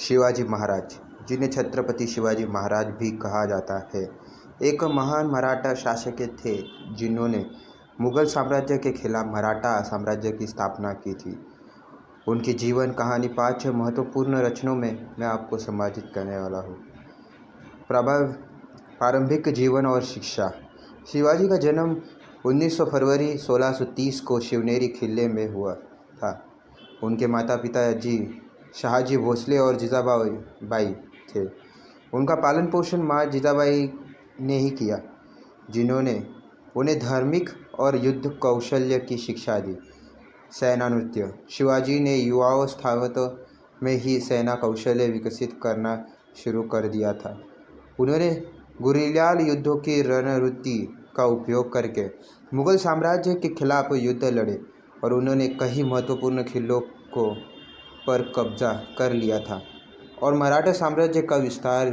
शिवाजी महाराज, जिन्हें छत्रपति शिवाजी महाराज भी कहा जाता है, एक महान मराठा शासक थे जिन्होंने मुगल साम्राज्य के खिलाफ मराठा साम्राज्य की स्थापना की थी। उनकी जीवन कहानी 5 महत्वपूर्ण रचनों में मैं आपको सम्मानित करने वाला हूँ। प्रारंभिक जीवन और शिक्षा। शिवाजी का जन्म 19 फरवरी 1630 को शिवनेरी किले में हुआ था। उनके माता पिता जी शहाजी भोसले और जीजाबाई थे। उनका पालन पोषण माँ जीजाबाई ने ही किया, जिन्होंने उन्हें धार्मिक और युद्ध कौशल्य की शिक्षा दी। सेना नृत्य। शिवाजी ने युवावस्था में ही सेना कौशल्य विकसित करना शुरू कर दिया था। उन्होंने गुरिल्ला युद्धों की रणनीति का उपयोग करके मुगल साम्राज्य के खिलाफ युद्ध लड़े और उन्होंने कई महत्वपूर्ण किलों को पर कब्जा कर लिया था और मराठा साम्राज्य का विस्तार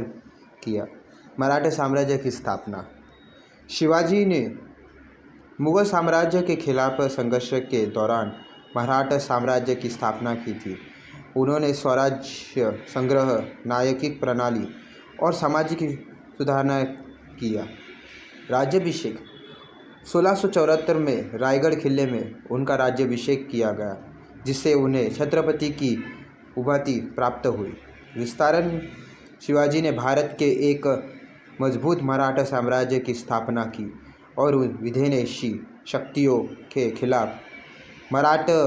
किया। मराठा साम्राज्य की स्थापना। शिवाजी ने मुगल साम्राज्य के खिलाफ संघर्ष के दौरान मराठा साम्राज्य की स्थापना की थी। उन्होंने स्वराज्य संग्रह, न्यायिक प्रणाली और सामाजिक सुधारणा किया। राज्याभिषेक। 1674 में रायगढ़ किले में उनका राज्याभिषेक किया गया, जिससे उन्हें छत्रपति की उपाधि प्राप्त हुई। विस्तारण। शिवाजी ने भारत के एक मजबूत मराठा साम्राज्य की स्थापना की और विदेशी शक्तियों के खिलाफ मराठा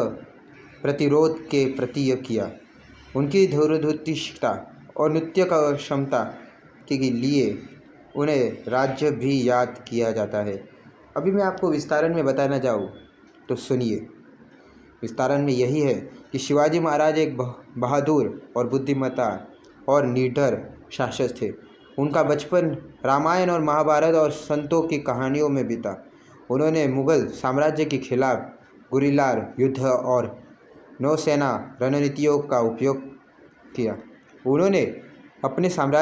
प्रतिरोध के प्रतीक किया। उनकी दूरदृष्टिता और नृत्य का क्षमता के लिए उन्हें राज्य भी याद किया जाता है। अभी मैं आपको विस्तारण में बताना जाऊँ तो सुनिए। विस्तारण में यही है कि शिवाजी महाराज एक बहादुर और बुद्धिमत्ता और निडर शासक थे। उनका बचपन रामायण और महाभारत और संतों की कहानियों में बीता। उन्होंने मुगल साम्राज्य के खिलाफ गुरिल्ला युद्ध और नौसेना रणनीतियों का उपयोग किया। उन्होंने अपने साम्राज्य